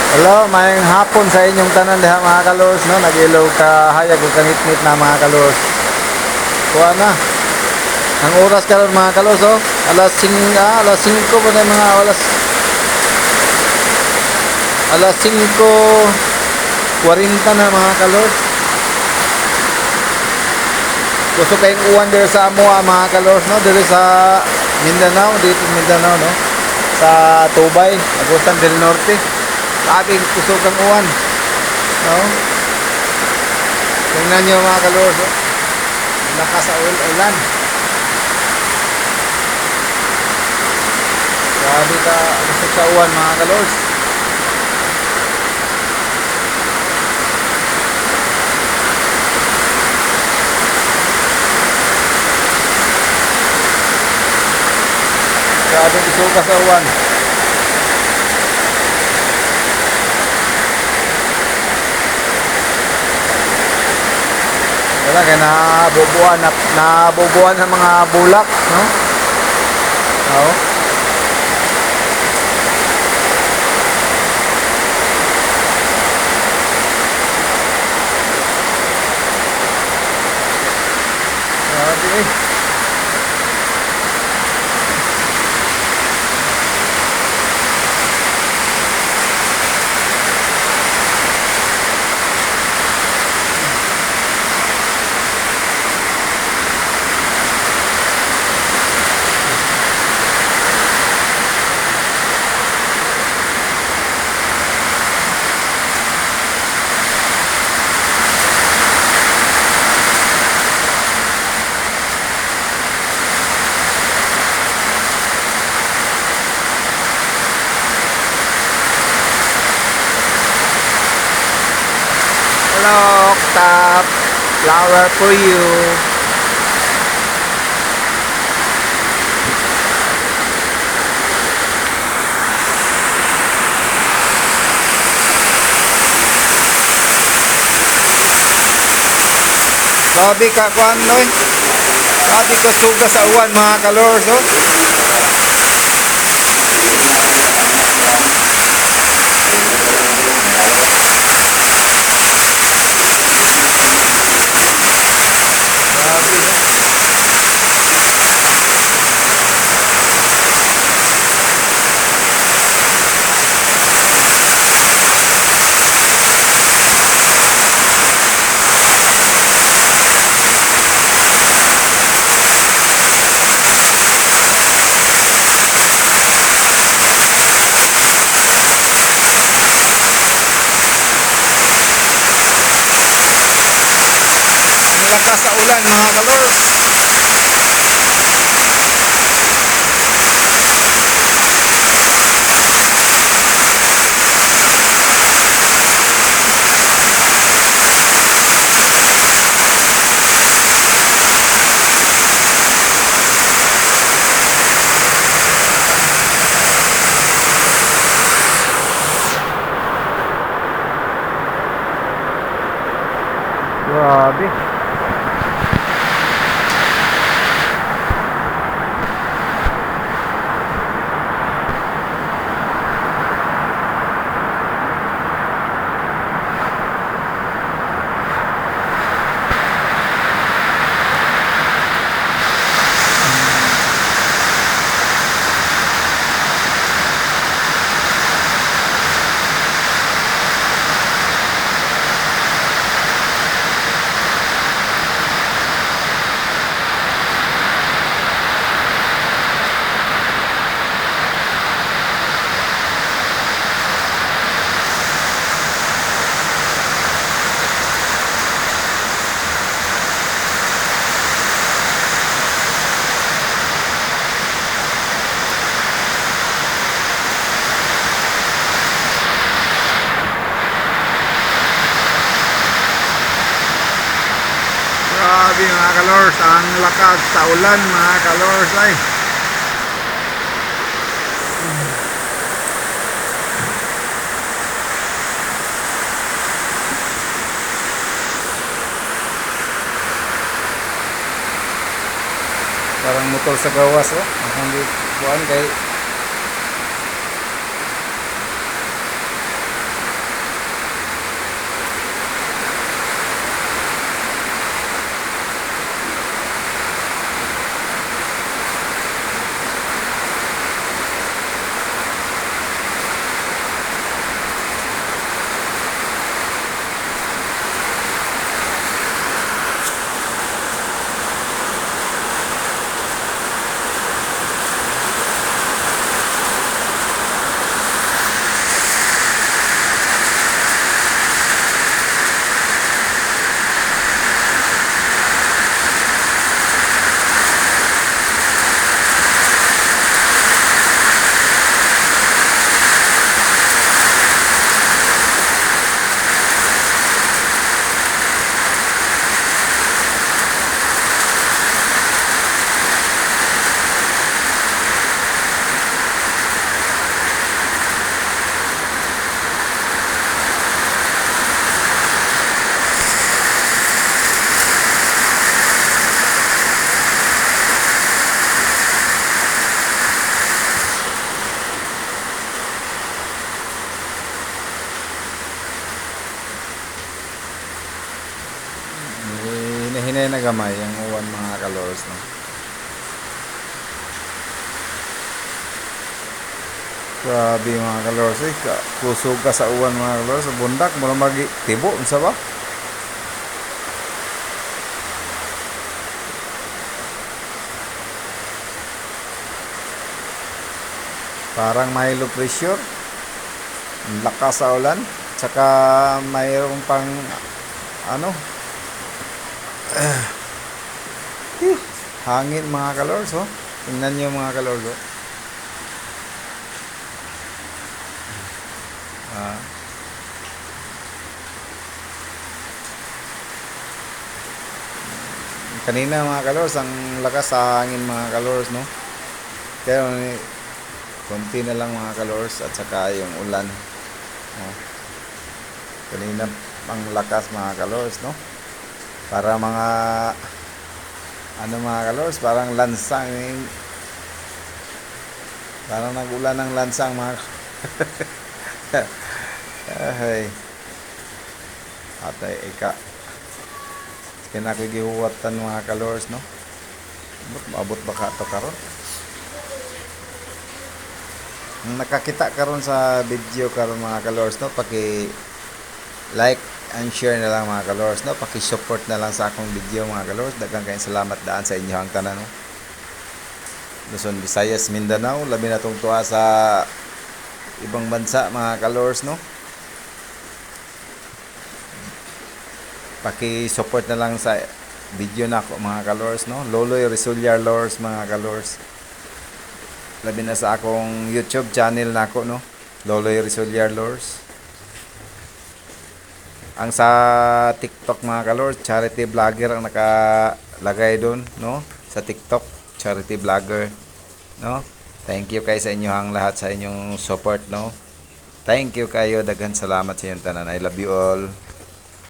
Hello, mayang hapon sa inyong tanan diha mga kalors, no? Nag-ilaw ka hayag ug kanit-nit na mga kalors. Kuha na. Ang oras karon mga kalors, oh. Alas 5 po na mga alas 5:40 na mga kalors. Gusto kayong uwan dito sa Amoa mga kalors, no? Dito sa Mindanao, dito Mindanao, no? Sa Tubay, Agusan del Norte. Ating kusog ang uwan, no? Tingnan nyo mga kalors, oh. Lakas sa ulan. Grabe ka kusog sa uwan mga kalors. Grabe kusog ka sa uwan. Wala kaya nabubuan ng mga bulak, no? Oo. Grabe eh. Hello, Octap. Flower for you. Sabi ka kuan noy. Sabi ko suga sa uwan mga kalors, oh. Grabe, no? Ang lakas sa ulan mga kalors. Grabe. Grabe mga kalors, ang lakas sa ulan mga kalors ay. Parang motor sa gawas, oh. Ang buwan kay Hinay na gamay ang uwan mga kalors, no. Grabe mga kalors, kusog ka sa uwan mga kalors, sa bundak mo na tibo, unsa ba? Parang may low pressure, ang lakas sa ulan, tsaka mayroong pang ano, hangin mga kalors, oh. Tingnan niyo mga kalors, oh. Ah, kanina mga kalors, ang lakas sa hangin mga kalors, no. Pero konti na lang mga kalors at saka yung ulan, no? Kanina ang lakas mga kalors, no. Para mga ano mga kalors, parang lansang, parang nagulan ng lansang mga ay atay ika kinakigihuwatan mga kalors, no. Maabot ba ka to karon? Nakakita karon sa video karon mga kalors, no, paki like and share na lang mga kalors, no, paki support na lang sa akong video mga kalors. Daghang kayong salamat daan sa inyo ang tanan, no. Luzon, Visayas, Mindanao, labi na tong tuwa sa ibang bansa mga kalors, no. Paki support na lang sa video na ako mga kalors, no. Loloy Resulyar Lors mga kalors. Labi na sa akong YouTube channel na ako, no, Loloy Resulyar Lors. Ang sa TikTok mga kalors, charity vlogger ang nakalagay doon, no, sa TikTok, charity vlogger, no. Thank you kay sa inyo ang lahat sa inyong support, no. Thank you kayo, daghan salamat sa inyong tanan. I love you all.